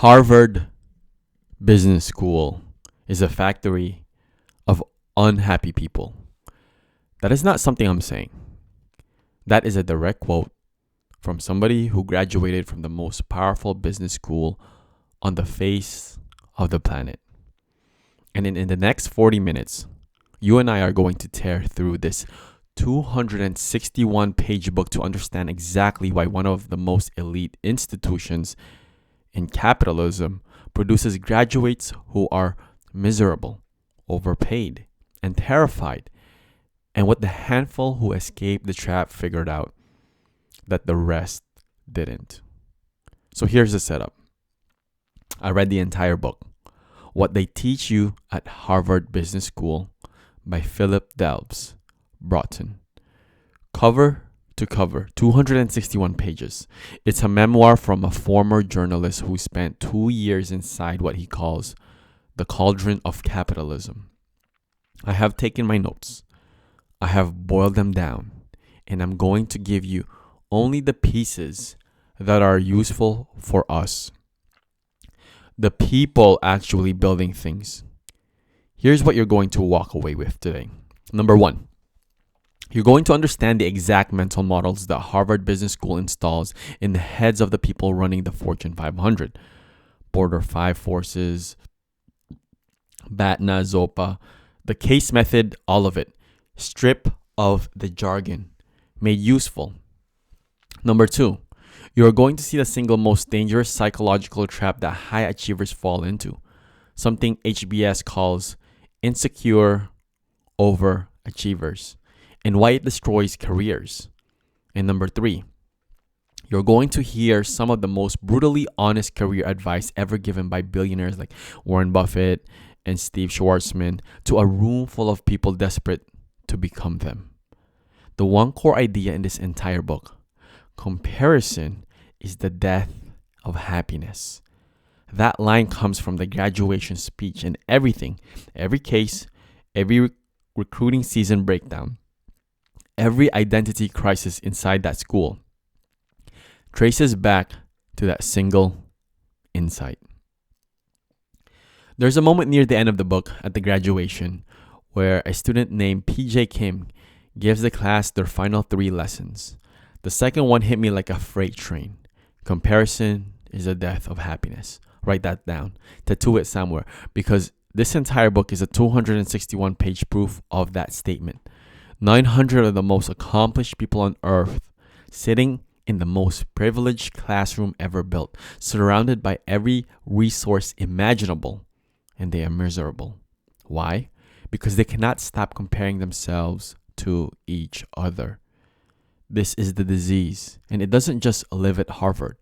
Harvard Business School is a factory of unhappy people. That is not something I'm saying. That is a direct quote from somebody who graduated from the most powerful business school on the face of the planet. And in the next 40 minutes, you and I are going to tear through this 261 page book to understand exactly why one of the most elite institutions in capitalism produces graduates who are miserable, overpaid, and terrified, and what the handful who escaped the trap figured out that the rest didn't. So here's the setup. I read the entire book, What They Teach You at Harvard Business School by Philip Delves, Broughton. Cover to cover, 261 pages. It's a memoir from a former journalist who spent 2 years inside what he calls the Cauldron of Capitalism. I have taken my notes. I have boiled them down, and I'm going to give you only the pieces that are useful for us, the people actually building things. Here's what you're going to walk away with today. Number one, you're going to understand the exact mental models that Harvard Business School installs in the heads of the people running the Fortune 500. Border 5 forces, BATNA, ZOPA, the case method, all of it. Strip of the jargon, made useful. Number two, you're going to see the single most dangerous psychological trap that high achievers fall into. Something HBS calls insecure overachievers, and why it destroys careers. And number three, you're going to hear some of the most brutally honest career advice ever given by billionaires like Warren Buffett and Steve Schwarzman to a room full of people desperate to become them. The one core idea in this entire book, comparison is the death of happiness. That line comes from the graduation speech, and everything, every case, every recruiting season breakdown, every identity crisis inside that school traces back to that single insight. There's a moment near the end of the book at the graduation where a student named PJ Kim gives the class their final 3 lessons. The second one hit me like a freight train. Comparison is the death of happiness. Write that down. Tattoo it somewhere, because this entire book is a 261 page proof of that statement. 900 of the most accomplished people on earth sitting in the most privileged classroom ever built, surrounded by every resource imaginable, and they are miserable. Why? Because they cannot stop comparing themselves to each other. This is the disease, and it doesn't just live at Harvard.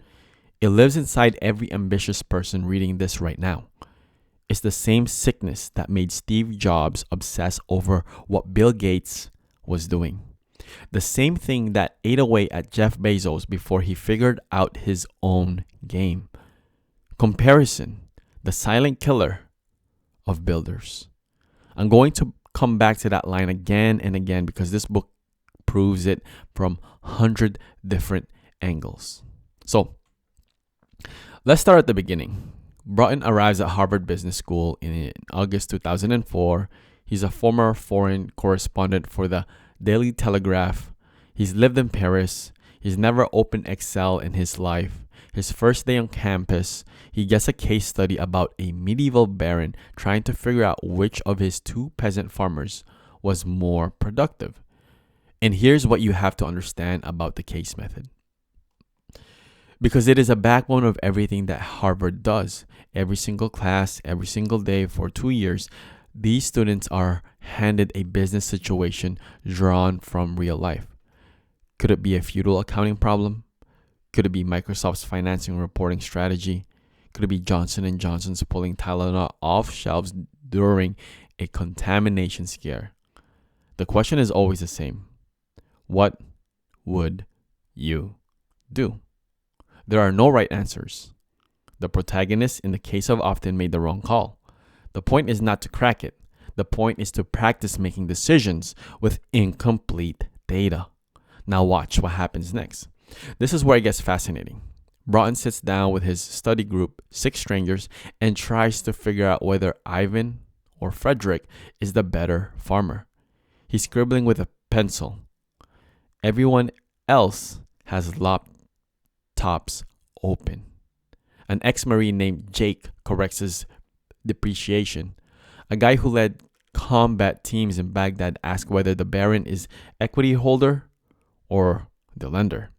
It lives inside every ambitious person reading this right now. It's the same sickness that made Steve Jobs obsess over what Bill Gates was doing. The same thing that ate away at Jeff Bezos before he figured out his own game. Comparison, the silent killer of builders. I'm going to come back to that line again and again because this book proves it from 100 different angles. So, let's start at the beginning. Broughton arrives at Harvard Business School in August 2004. He's a former foreign correspondent for the Daily Telegraph. He's lived in Paris. He's never opened Excel in his life. His first day on campus, he gets a case study about a medieval baron trying to figure out which of his 2 peasant farmers was more productive. And here's what you have to understand about the case method. Because it is a backbone of everything that Harvard does. Every single class, every single day for 2 years, these students are handed a business situation drawn from real life. Could it be a feudal accounting problem? Could it be Microsoft's financing reporting strategy? Could it be Johnson & Johnson's pulling Tylenol off shelves during a contamination scare? The question is always the same. What would you do? There are no right answers. The protagonist in the case of Often made the wrong call. The point is not to crack it. The point is to practice making decisions with incomplete data. Now watch what happens next. This is where it gets fascinating. Broughton sits down with his study group, 6 strangers, and tries to figure out whether Ivan or Frederick is the better farmer. He's scribbling with a pencil. Everyone else has laptops open. An ex-Marine named Jake corrects his depreciation. A guy who led combat teams in Baghdad asks whether the Baron is equity holder or the lender.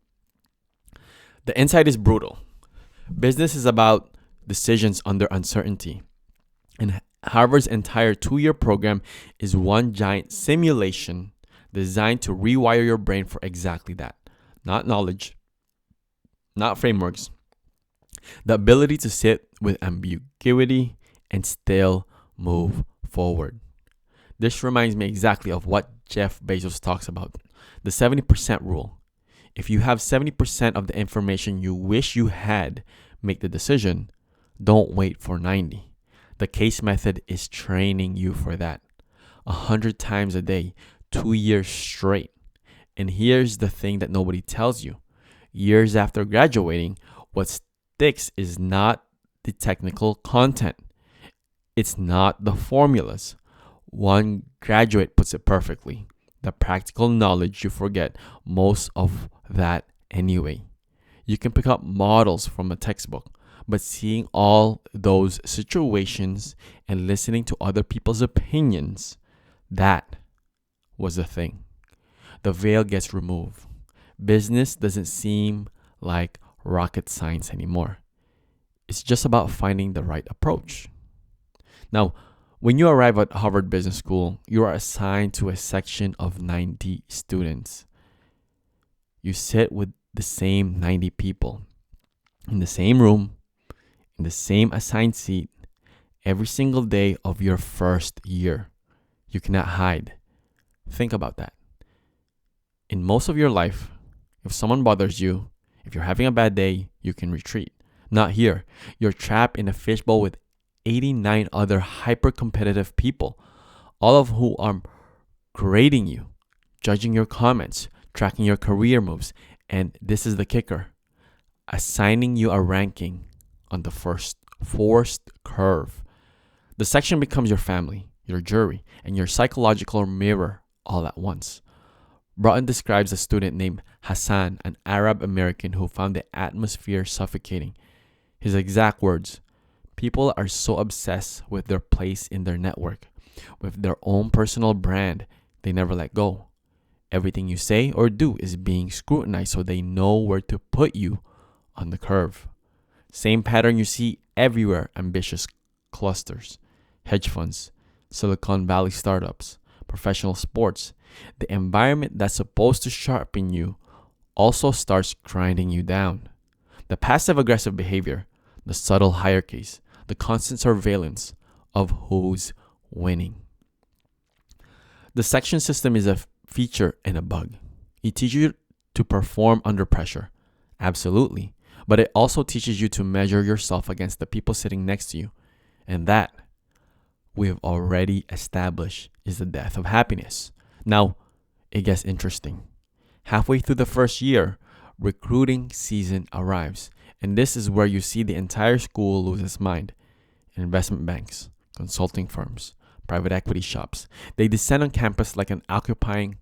The inside is brutal. Business is about decisions under uncertainty. And Harvard's entire 2-year program is one giant simulation designed to rewire your brain for exactly that. Not knowledge, not frameworks. The ability to sit with ambiguity and still move forward. This reminds me exactly of what Jeff Bezos talks about, the 70% rule. If you have 70% of the information you wish you had, make the decision. Don't wait for 90. The case method is training you for that. 100 times a day, 2 years straight. And here's the thing that nobody tells you. Years after graduating, what sticks is not the technical content. It's not the formulas. One graduate puts it perfectly. The practical knowledge you forget most of that anyway. You can pick up models from a textbook, but seeing all those situations and listening to other people's opinions, that was the thing. The veil gets removed. Business doesn't seem like rocket science anymore. It's just about finding the right approach. Now, when you arrive at Harvard Business School, you are assigned to a section of 90 students. You sit with the same 90 people in the same room, in the same assigned seat, every single day of your first year. You cannot hide. Think about that. In most of your life, if someone bothers you, if you're having a bad day, you can retreat. Not here. You're trapped in a fishbowl with 89 other hyper-competitive people, all of who are grading you, judging your comments, tracking your career moves, and this is the kicker, assigning you a ranking on the first forced curve. The section becomes your family, your jury, and your psychological mirror all at once. Broughton describes a student named Hassan, an Arab American who found the atmosphere suffocating. His exact words, "People are so obsessed with their place in their network, with their own personal brand, they never let go. Everything you say or do is being scrutinized so they know where to put you on the curve." Same pattern you see everywhere: ambitious clusters, hedge funds, Silicon Valley startups, professional sports. The environment that's supposed to sharpen you also starts grinding you down. The passive-aggressive behavior, the subtle hierarchies, the constant surveillance of who's winning. The section system is a feature and a bug. It teaches you to perform under pressure. Absolutely. But it also teaches you to measure yourself against the people sitting next to you. And that, we have already established, is the death of happiness. Now, it gets interesting. Halfway through the first year, recruiting season arrives. And this is where you see the entire school lose its mind. Investment banks, consulting firms, private equity shops. They descend on campus like an occupying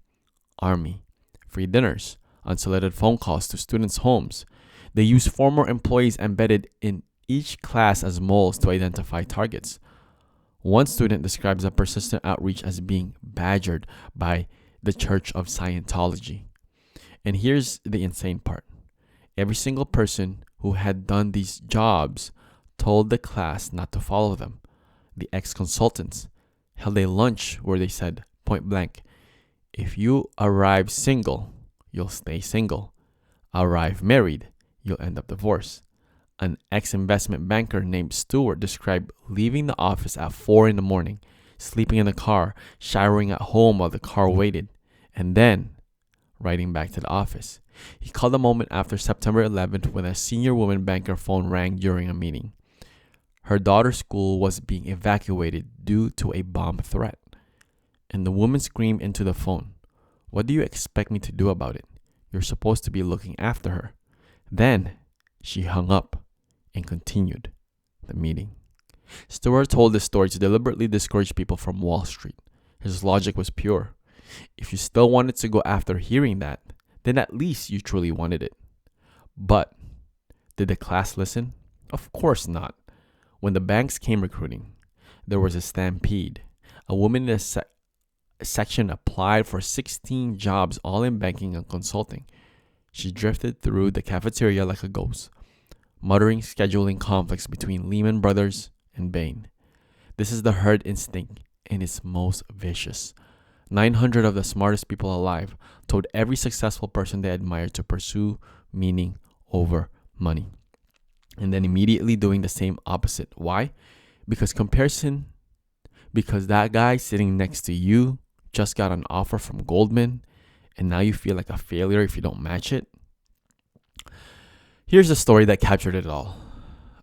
army. Free dinners, unsolicited phone calls to students' homes. They use former employees embedded in each class as moles to identify targets. One student describes a persistent outreach as being badgered by the Church of Scientology. And here's the insane part. Every single person who had done these jobs told the class not to follow them. The ex-consultants held a lunch where they said, point blank, if you arrive single, you'll stay single. Arrive married, you'll end up divorced. An ex-investment banker named Stewart described leaving the office at 4 a.m, sleeping in the car, showering at home while the car waited, and then riding back to the office. He called a moment after September 11th when a senior woman banker phone rang during a meeting. Her daughter's school was being evacuated due to a bomb threat. And the woman screamed into the phone, "What do you expect me to do about it? You're supposed to be looking after her." Then, She hung up and continued the meeting. Stewart told this story to deliberately discourage people from Wall Street. His logic was pure. If you still wanted to go after hearing that, then at least you truly wanted it. But did the class listen? Of course not. When the banks came recruiting, there was a stampede. A woman in a section applied for 16 jobs, all in banking and consulting. She drifted through the cafeteria like a ghost, muttering scheduling conflicts between Lehman Brothers and Bain. This is the herd instinct in its most vicious. 900 of the smartest people alive told every successful person they admired to pursue meaning over money. And then immediately doing the same opposite. Why? Because that guy sitting next to you just got an offer from Goldman, and now you feel like a failure if you don't match it. Here's a story that captured it all.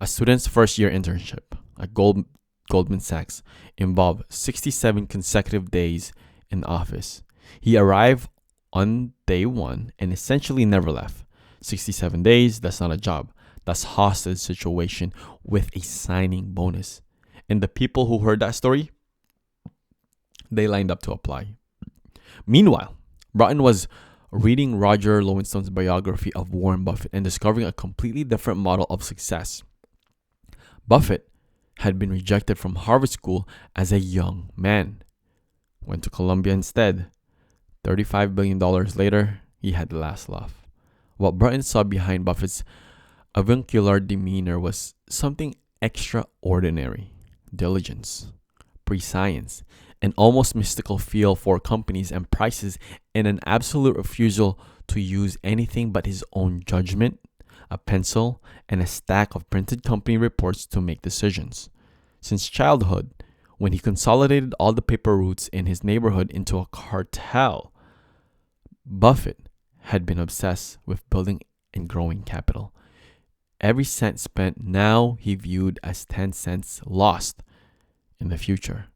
A student's first year internship at Goldman Sachs involved 67 consecutive days in the office. He arrived on day one and essentially never left. 67 days, that's not a job. That's hostage situation with a signing bonus. And the people who heard that story, they lined up to apply. Meanwhile, Broughton was reading Roger Lowenstone's biography of Warren Buffett and discovering a completely different model of success. Buffett had been rejected from Harvard School as a young man. Went to Columbia instead. $35 billion later, he had the last laugh. What Broughton saw behind Buffett's avuncular demeanor was something extraordinary. Diligence, prescience, an almost mystical feel for companies and prices, and an absolute refusal to use anything but his own judgment, a pencil, and a stack of printed company reports to make decisions. Since childhood, when he consolidated all the paper routes in his neighborhood into a cartel, Buffett had been obsessed with building and growing capital. Every cent spent now he viewed as 10 cents lost in the future.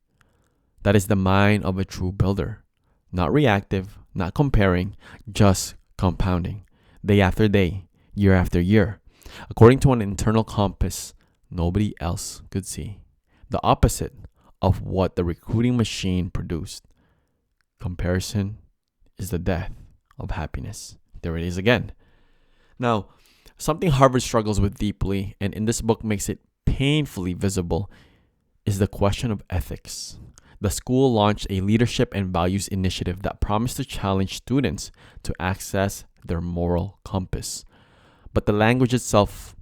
That is the mind of a true builder. Not reactive, not comparing, just compounding. Day after day, year after year. According to an internal compass nobody else could see. The opposite of what the recruiting machine produced. Comparison is the death of happiness. There it is again. Now, something Harvard struggles with deeply, and in this book makes it painfully visible, is the question of ethics. The school launched a leadership and values initiative that promised to challenge students to access their moral compass. But the language itself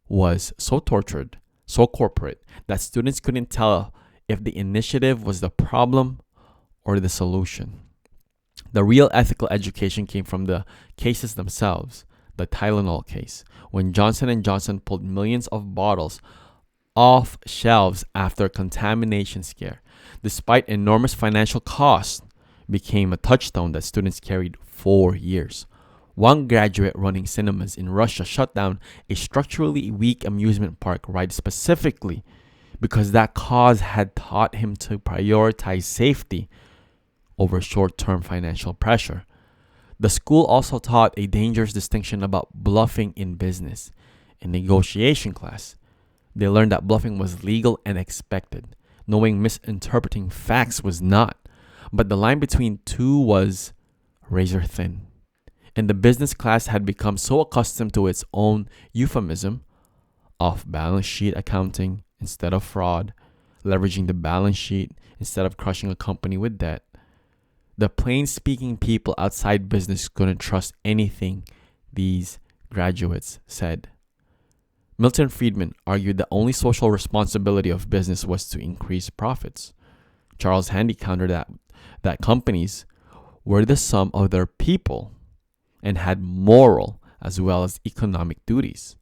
was so tortured, so corporate, that students couldn't tell if the initiative was the problem or the solution. The real ethical education came from the cases themselves. The Tylenol case, when Johnson & Johnson pulled millions of bottles off shelves after a contamination scare, despite enormous financial costs, became a touchstone that students carried for years. One graduate running cinemas in Russia shut down a structurally weak amusement park ride specifically because that cause had taught him to prioritize safety over short-term financial pressure. The school also taught a dangerous distinction about bluffing in business. In negotiation class, they learned that bluffing was legal and expected, knowing misinterpreting facts was not. But the line between two was razor thin. And the business class had become so accustomed to its own euphemism, off-balance sheet accounting instead of fraud, leveraging the balance sheet instead of crushing a company with debt. The plain-speaking people outside business couldn't trust anything these graduates said. Milton Friedman argued the only social responsibility of business was to increase profits. Charles Handy countered that companies were the sum of their people and had moral as well as economic duties.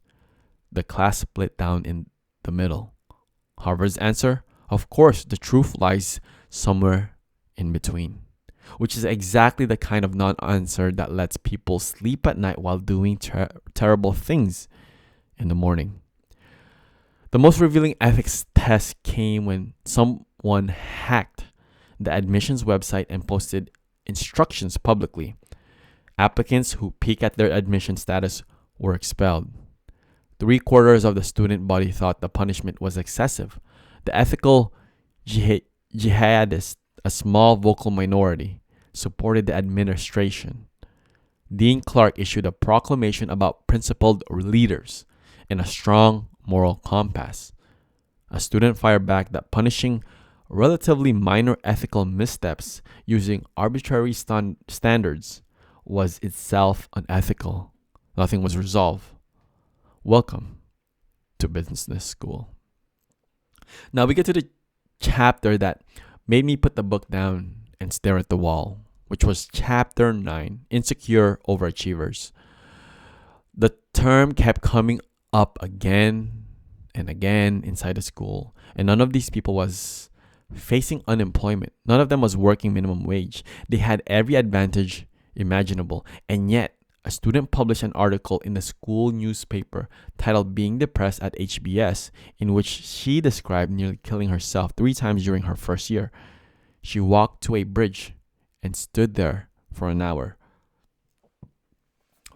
The class split down in the middle. Harvard's answer? Of course, the truth lies somewhere in between, which is exactly the kind of non-answer that lets people sleep at night while doing terrible things in the morning. The most revealing ethics test came when someone hacked the admissions website and posted instructions publicly. Applicants who peek at their admission status were expelled. 3/4 of the student body thought the punishment was excessive. The ethical jihadists, a small vocal minority, supported the administration. Dean Clark issued a proclamation about principled leaders and a strong moral compass. A student fired back that punishing relatively minor ethical missteps using arbitrary standards was itself unethical. Nothing was resolved. Welcome to business school. Now we get to the chapter that made me put the book down and stare at the wall, which was chapter 9, Insecure Overachievers. The term kept coming up again and again inside the school, and none of these people was facing unemployment. None of them was working minimum wage. They had every advantage imaginable, and yet a student published an article in the school newspaper titled Being Depressed at HBS, in which she described nearly killing herself 3 times during her first year. She walked to a bridge and stood there for an hour.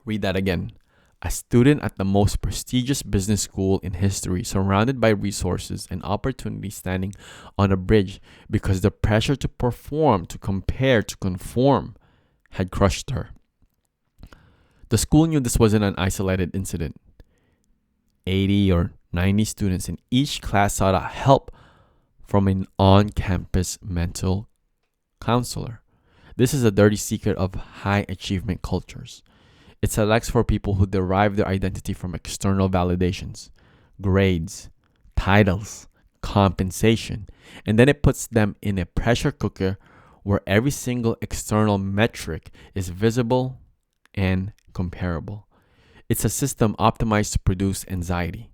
Read that again. A student at the most prestigious business school in history, surrounded by resources and opportunities, standing on a bridge because the pressure to perform, to compare, to conform had crushed her. The school knew this wasn't an isolated incident. 80 or 90 students in each class sought out help from an on-campus mental counselor. This is a dirty secret of high achievement cultures. It selects for people who derive their identity from external validations, grades, titles, compensation, and then it puts them in a pressure cooker where every single external metric is visible and comparable. It's a system optimized to produce anxiety.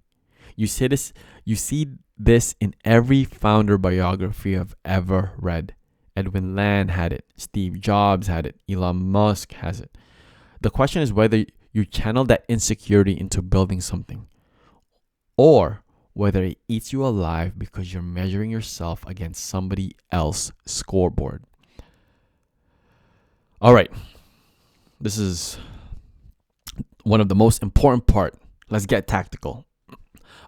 You see this in every founder biography I've ever read. Edwin Land had it. Steve Jobs had it. Elon Musk has it. The question is whether you channel that insecurity into building something, or whether it eats you alive because you're measuring yourself against somebody else's scoreboard. All right. This is one of the most important part. Let's get tactical.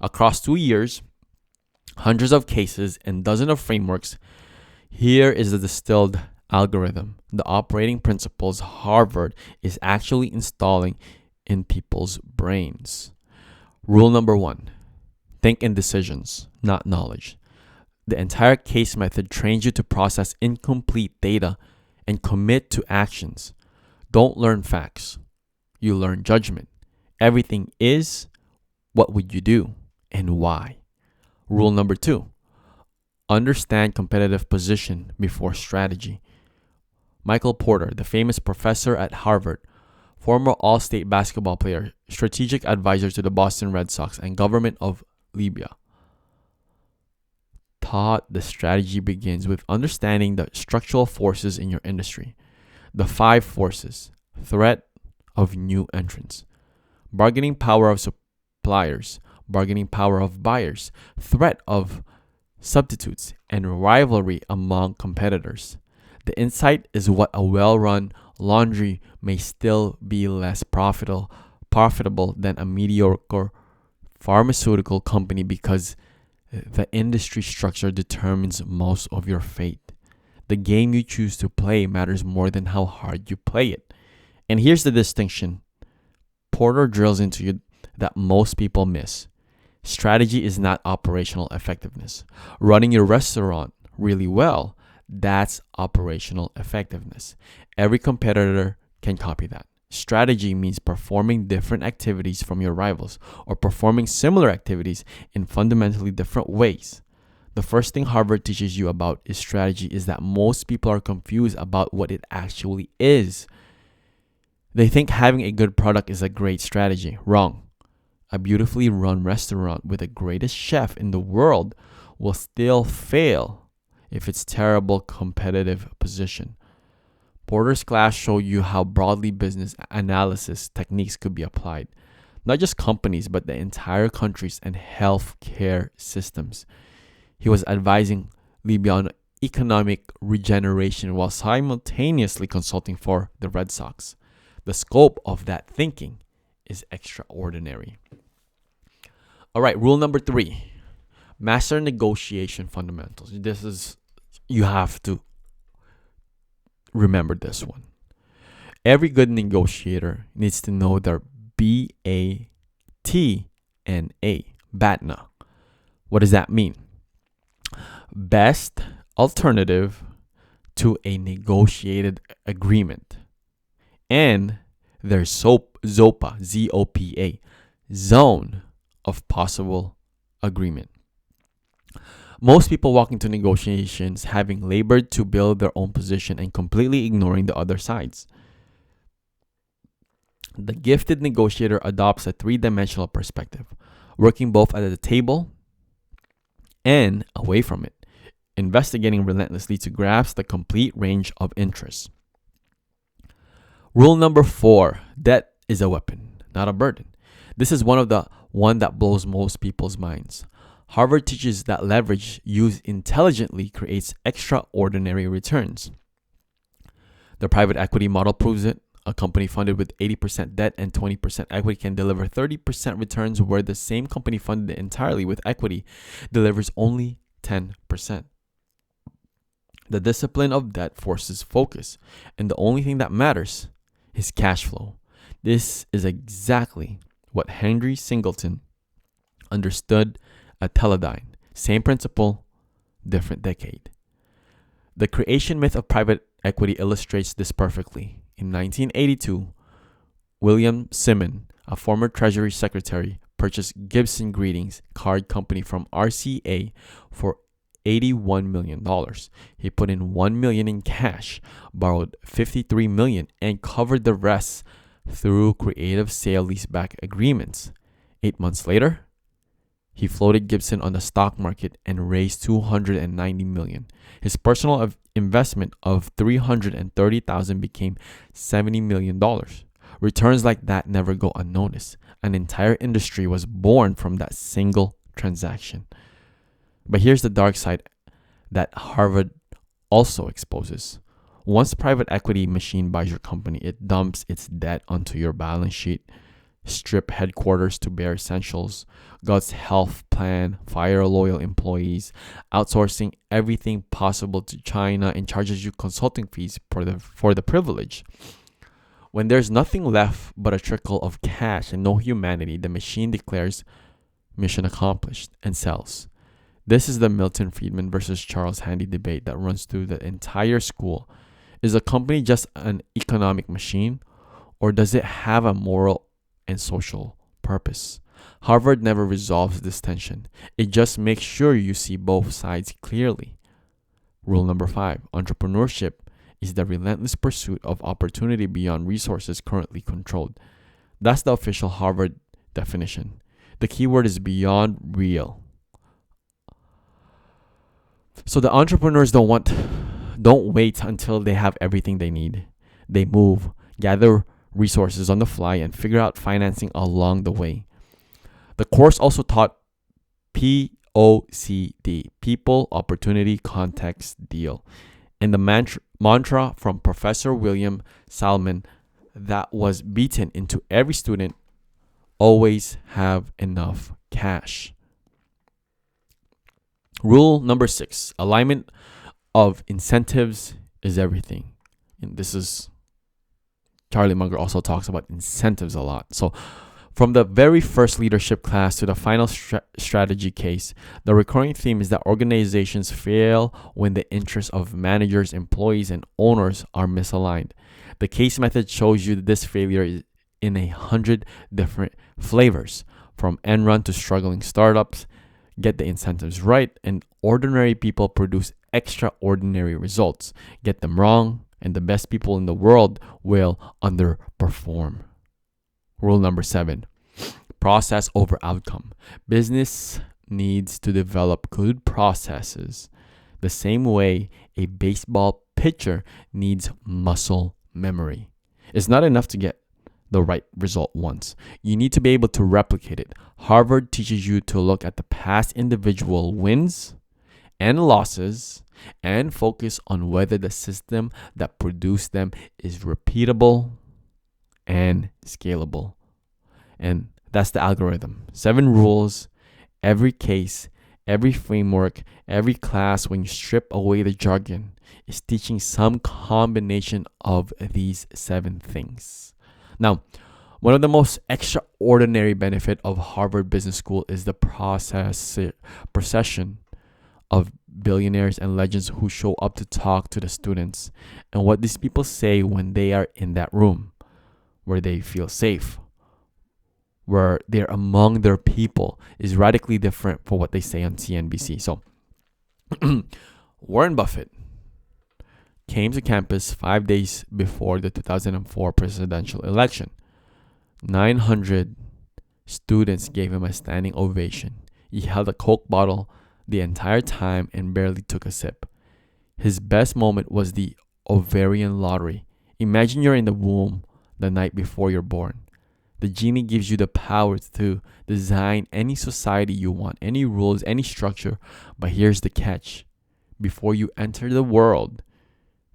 Across 2 years, hundreds of cases, and dozens of frameworks, here is the distilled algorithm, the operating principles Harvard is actually installing in people's brains. Rule number 1, think in decisions, not knowledge. The entire case method trains you to process incomplete data and commit to actions. Don't learn facts. You learn judgment. Everything is, what would you do and why? Rule number 2, understand competitive position before strategy. Michael Porter, the famous professor at Harvard, former All-State basketball player, strategic advisor to the Boston Red Sox, and government of Libya, taught the strategy begins with understanding the structural forces in your industry. The 5 forces: threat of new entrants, bargaining power of suppliers, bargaining power of buyers, threat of substitutes, and rivalry among competitors. The insight is what a well-run laundry may still be less profitable than a mediocre pharmaceutical company because the industry structure determines most of your fate. The game you choose to play matters more than how hard you play it. And here's the distinction Porter drills into you that most people miss. Strategy is not operational effectiveness. Running your restaurant really well, that's operational effectiveness. Every competitor can copy that. Strategy means performing different activities from your rivals or performing similar activities in fundamentally different ways. The first thing Harvard teaches you about is strategy is that most people are confused about what it actually is. They think having a good product is a great strategy. Wrong. A beautifully run restaurant with the greatest chef in the world will still fail if it's terrible competitive position. Porter's class showed you how broadly business analysis techniques could be applied. Not just companies, but the entire countries and healthcare systems. He was advising Libya on economic regeneration while simultaneously consulting for the Red Sox. The scope of that thinking is extraordinary. All right, rule number 3. Master negotiation fundamentals. You have to remember this one. Every good negotiator needs to know their BATNA. BATNA. What does that mean? Best alternative to a negotiated agreement. And there's ZOPA, ZOPA, zone of possible agreement. Most people walk into negotiations having labored to build their own position and completely ignoring the other sides. The gifted negotiator adopts a 3-dimensional perspective, working both at the table and away from it, investigating relentlessly to grasp the complete range of interests. Rule number 4, debt is a weapon, not a burden. This is one that blows most people's minds. Harvard teaches that leverage used intelligently creates extraordinary returns. The private equity model proves it. A company funded with 80% debt and 20% equity can deliver 30% returns, where the same company funded entirely with equity delivers only 10%. The discipline of debt forces focus, and the only thing that matters is cash flow. This is exactly what Henry Singleton understood at Teledyne. Same principle, different decade. The creation myth of private equity illustrates this perfectly. In 1982, William Simon, a former Treasury Secretary, purchased Gibson Greetings card company from RCA for $81 million. He put in $1 million in cash, borrowed $53 million, and covered the rest through creative sale-leaseback agreements. 8 months later, he floated Gibson on the stock market and raised $290 million. His personal investment of $330,000 became $70 million. Returns like that never go unnoticed. An entire industry was born from that single transaction. But here's the dark side that Harvard also exposes. Once private equity machine buys your company, it dumps its debt onto your balance sheet, strip headquarters to bare essentials, guts health plan, fire loyal employees, outsourcing everything possible to China, and charges you consulting fees for the privilege. When there's nothing left but a trickle of cash and no humanity, the machine declares mission accomplished and sells. This is the Milton Friedman versus Charles Handy debate that runs through the entire school. Is a company just an economic machine, or does it have a moral and social purpose? Harvard never resolves this tension. It just makes sure you see both sides clearly. Rule number 5, entrepreneurship is the relentless pursuit of opportunity beyond resources currently controlled. That's the official Harvard definition. The key word is beyond real. So the entrepreneurs don't wait until they have everything they need. They move, gather resources on the fly, and figure out financing along the way. The course also taught POCD, People, Opportunity, Context, Deal. And the mantra from Professor William Salmon that was beaten into every student: always have enough cash. Rule number 6, alignment of incentives is everything. And this is, Charlie Munger also talks about incentives a lot. So from the very first leadership class to the final strategy case, the recurring theme is that organizations fail when the interests of managers, employees, and owners are misaligned. The case method shows you that this failure is in 100 different flavors, from end run to struggling startups. Get the incentives right, and ordinary people produce extraordinary results. Get them wrong, and the best people in the world will underperform. Rule number 7, process over outcome. Business needs to develop good processes the same way a baseball pitcher needs muscle memory. It's not enough to get the right result once. You need to be able to replicate it. Harvard teaches you to look at the past individual wins and losses and focus on whether the system that produced them is repeatable and scalable. And that's the algorithm. 7 rules Every case, every framework, every class, when you strip away the jargon, is teaching some combination of these 7 things. Now, one of the most extraordinary benefit of Harvard Business School is the procession of billionaires and legends who show up to talk to the students, and what these people say when they are in that room, where they feel safe, where they're among their people, is radically different from what they say on CNBC. So, Warren Buffett came to campus 5 days before the 2004 presidential election. 900 students gave him a standing ovation. He held a Coke bottle the entire time and barely took a sip. His best moment was the ovarian lottery. Imagine you're in the womb the night before you're born. The genie gives you the power to design any society you want, any rules, any structure. But here's the catch. Before you enter the world,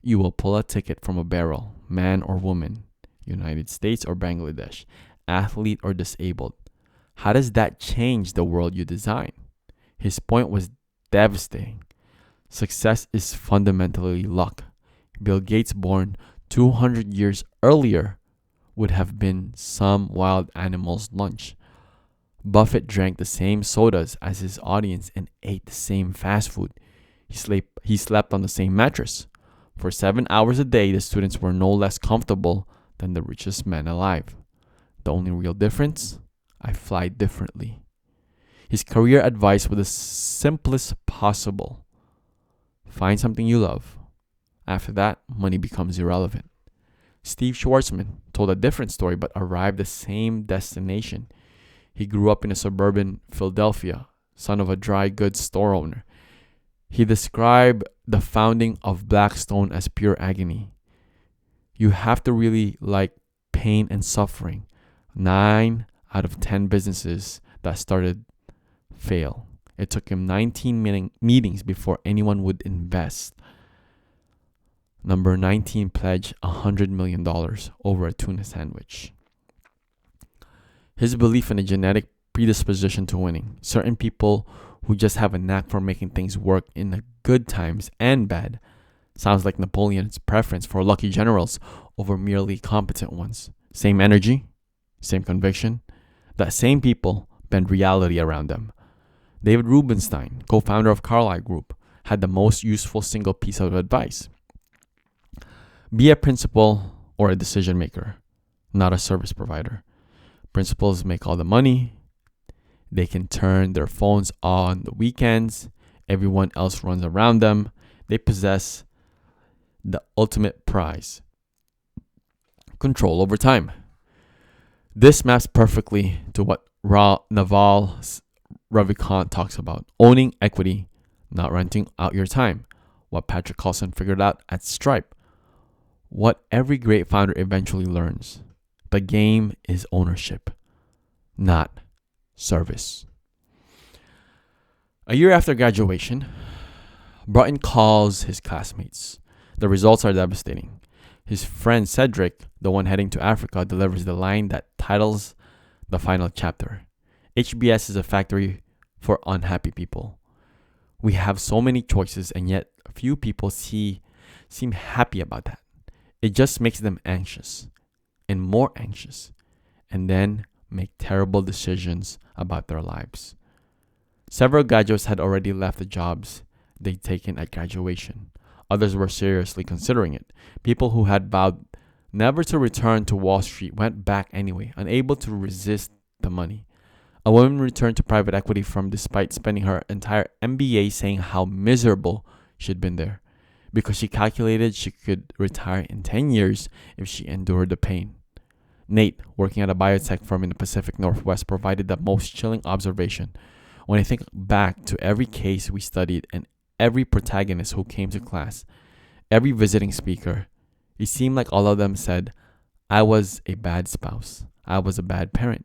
you will pull a ticket from a barrel, man or woman, United States or Bangladesh, athlete or disabled. How does that change the world you design? His point was devastating. Success is fundamentally luck. Bill Gates, born 200 years earlier, would have been some wild animal's lunch. Buffett drank the same sodas as his audience and ate the same fast food. He slept on the same mattress. For 7 hours a day, the students were no less comfortable than the richest men alive. The only real difference? I fly differently. His career advice was the simplest possible. Find something you love. After that, money becomes irrelevant. Steve Schwarzman told a different story but arrived at the same destination. He grew up in a suburban Philadelphia, son of a dry goods store owner. He described the founding of Blackstone as pure agony. You have to really like pain and suffering. 9 out of 10 businesses that started fail. It took him 19 meetings before anyone would invest. Number 19 pledged $100 million over a tuna sandwich. His belief in a genetic predisposition to winning. Certain people who just have a knack for making things work in the good times and bad. Sounds like Napoleon's preference for lucky generals over merely competent ones. Same energy, same conviction. That same people bend reality around them. David Rubenstein, co-founder of Carlyle Group, had the most useful single piece of advice. Be a principal or a decision maker, not a service provider. Principals make all the money. They can turn their phones on the weekends. Everyone else runs around them. They possess the ultimate prize: control over time. This maps perfectly to what Naval Ravikant talks about: owning equity, not renting out your time. What Patrick Carlson figured out at Stripe. What every great founder eventually learns: the game is ownership, not service. A year after graduation, Broughton calls his classmates. The results are devastating. His friend Cedric, the one heading to Africa, delivers the line that titles the final chapter. HBS is a factory for unhappy people. We have so many choices, and yet few people seem happy about that. It just makes them anxious and more anxious, and then make terrible decisions about their lives. Several graduates had already left the jobs they'd taken at graduation. Others were seriously considering it. People who had vowed never to return to Wall Street went back anyway, unable to resist the money. A woman returned to private equity firm despite spending her entire MBA saying how miserable she'd been there, because she calculated she could retire in 10 years if she endured the pain. Nate, working at a biotech firm in the Pacific Northwest, provided the most chilling observation. When I think back to every case we studied and every protagonist who came to class, every visiting speaker, it seemed like all of them said, I was a bad spouse. I was a bad parent.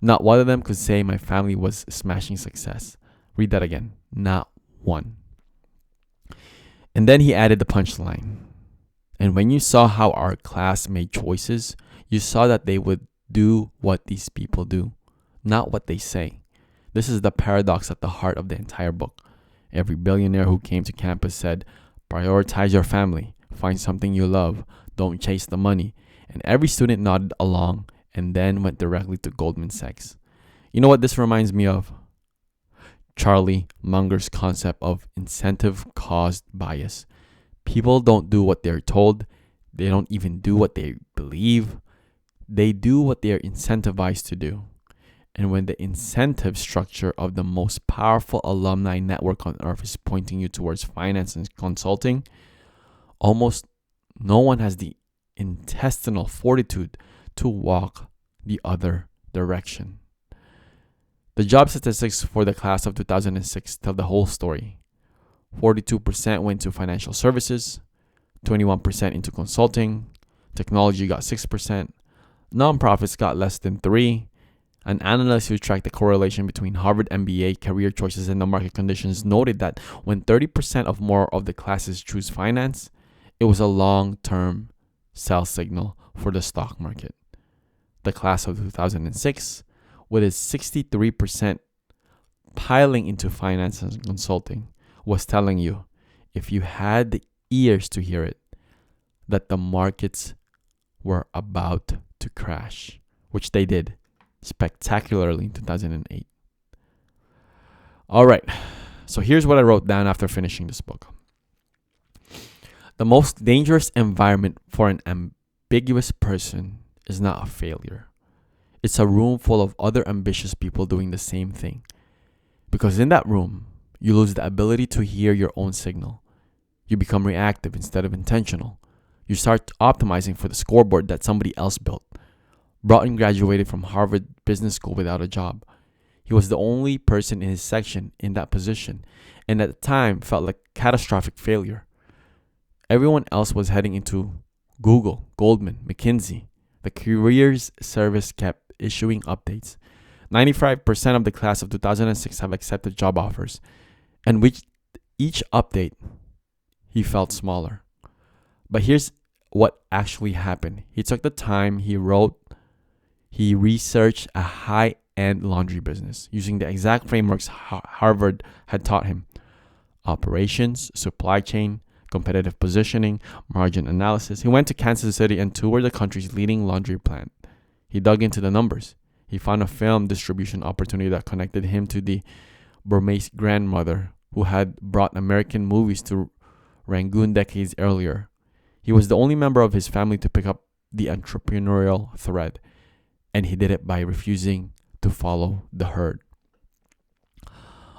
Not one of them could say my family was smashing success. Read that again. Not one. And then he added the punchline. And when you saw how our class made choices, you saw that they would do what these people do, not what they say. This is the paradox at the heart of the entire book. Every billionaire who came to campus said, prioritize your family, find something you love, don't chase the money. And every student nodded along and then went directly to Goldman Sachs. You know what this reminds me of? Charlie Munger's concept of incentive-caused bias. People don't do what they're told. They don't even do what they believe. They do what they are incentivized to do. And when the incentive structure of the most powerful alumni network on earth is pointing you towards finance and consulting, almost no one has the intestinal fortitude to walk the other direction. The job statistics for the class of 2006 tell the whole story. 42% went to financial services, 21% into consulting, technology got 6%, nonprofits got less than 3%. An analyst who tracked the correlation between Harvard MBA career choices and the market conditions noted that when 30% of more of the classes choose finance, it was a long-term sell signal for the stock market. The class of 2006, with its 63% piling into finance and consulting, was telling you, if you had the ears to hear it, that the markets were about to crash, which they did spectacularly in 2008. All right, so here's what I wrote down after finishing this book. The most dangerous environment for an ambiguous person is not a failure. It's a room full of other ambitious people doing the same thing. Because in that room, you lose the ability to hear your own signal. You become reactive instead of intentional. You start optimizing for the scoreboard that somebody else built. Broughton graduated from Harvard Business School without a job. He was the only person in his section in that position, and at the time felt like catastrophic failure. Everyone else was heading into Google, Goldman, McKinsey. The careers service kept issuing updates. 95% of the class of 2006 have accepted job offers, and with each update, he felt smaller. But here's what actually happened. He took the time, he researched a high-end laundry business using the exact frameworks Harvard had taught him. Operations, supply chain, competitive positioning, margin analysis. He went to Kansas City and toured the country's leading laundry plant. He dug into the numbers. He found a film distribution opportunity that connected him to the Burmese grandmother who had brought American movies to Rangoon decades earlier. He was the only member of his family to pick up the entrepreneurial thread, and he did it by refusing to follow the herd.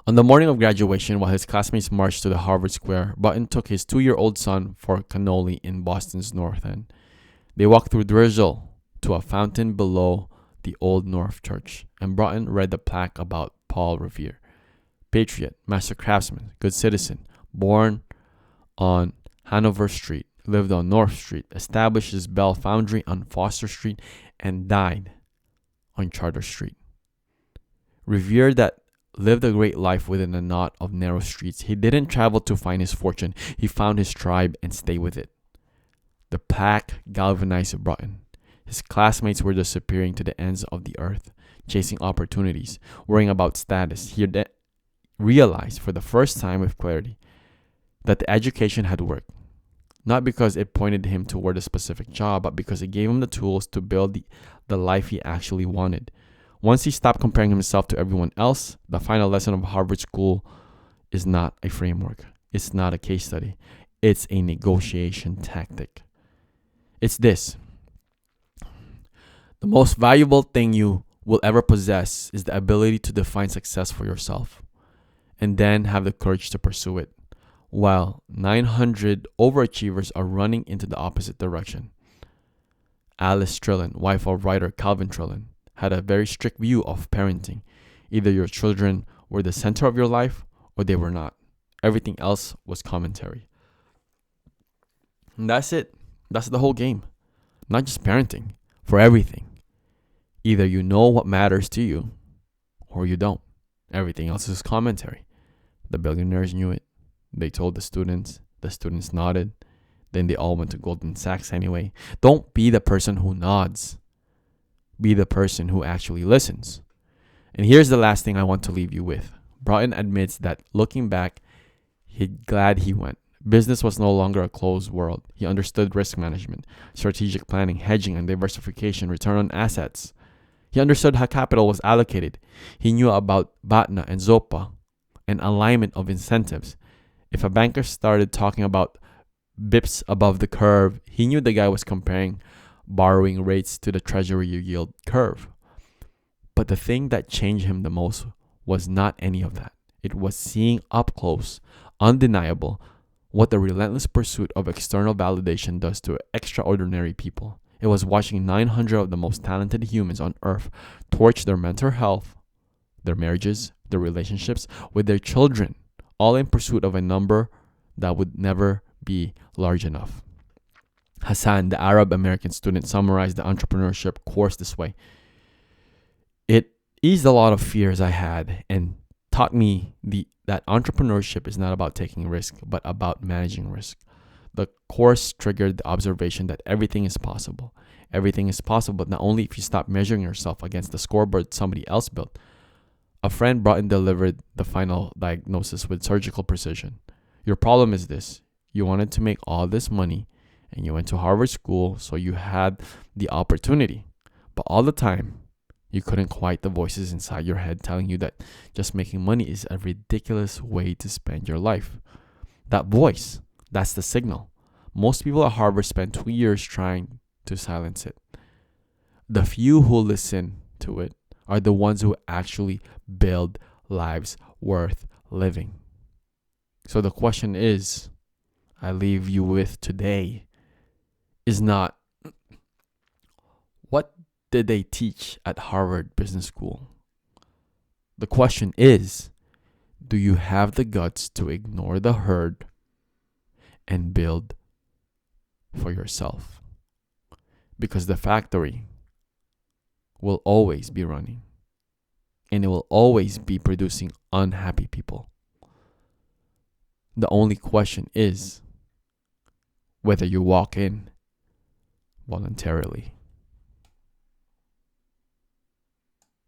On the morning of graduation, while his classmates marched to the Harvard Square, Broughton took his 2-year-old son for cannoli in Boston's North End. They walked through drizzle to a fountain below the Old North Church, and Broughton read the plaque about Paul Revere. Patriot, master craftsman, good citizen, born on Hanover Street, lived on North Street, established his Bell Foundry on Foster Street, and died on Charter Street. Revere that lived a great life within a knot of narrow streets. He didn't travel to find his fortune. He found his tribe and stayed with it. The plaque galvanized Broughton. His classmates were disappearing to the ends of the earth, chasing opportunities, worrying about status. He realized for the first time with clarity that the education had worked. Not because it pointed him toward a specific job, but because it gave him the tools to build the life he actually wanted. Once he stopped comparing himself to everyone else, the final lesson of Harvard School is not a framework. It's not a case study. It's a negotiation tactic. It's this. The most valuable thing you will ever possess is the ability to define success for yourself and then have the courage to pursue it, while 900 overachievers are running into the opposite direction. Alice Trillin, wife of writer Calvin Trillin, had a very strict view of parenting. Either your children were the center of your life or they were not. Everything else was commentary. And that's it. That's the whole game. Not just parenting, for everything. Either you know what matters to you or you don't. Everything else is commentary. The billionaires knew it. They told the students nodded. Then they all went to Goldman Sachs anyway. Don't be the person who nods. Be the person who actually listens. And here's the last thing I want to leave you with. Broughton admits that looking back, he's glad he went. Business was no longer a closed world. He understood risk management, strategic planning, hedging, and diversification, return on assets. He understood how capital was allocated. He knew about BATNA and ZOPA and alignment of incentives. If a banker started talking about bips above the curve, he knew the guy was comparing borrowing rates to the treasury yield curve. But the thing that changed him the most was not any of that. It was seeing up close, undeniable, what the relentless pursuit of external validation does to extraordinary people. It was watching 900 of the most talented humans on earth torch their mental health, their marriages, their relationships with their children, all in pursuit of a number that would never be large enough. Hassan, the Arab American student, summarized the entrepreneurship course this way. It eased a lot of fears I had and taught me that entrepreneurship is not about taking risk, but about managing risk. The course triggered the observation that everything is possible. Everything is possible, not only if you stop measuring yourself against the scoreboard somebody else built. A friend brought and delivered the final diagnosis with surgical precision. Your problem is this. You wanted to make all this money and you went to Harvard School, so you had the opportunity. But all the time, you couldn't quiet the voices inside your head telling you that just making money is a ridiculous way to spend your life. That voice, that's the signal. Most people at Harvard spend 2 years trying to silence it. The few who listen to it are the ones who actually build lives worth living. So the question is, I leave you with today, is not, what did they teach at Harvard Business School? The question is, do you have the guts to ignore the herd and build for yourself? Because the factory will always be running and it will always be producing unhappy people. The only question is whether you walk in voluntarily.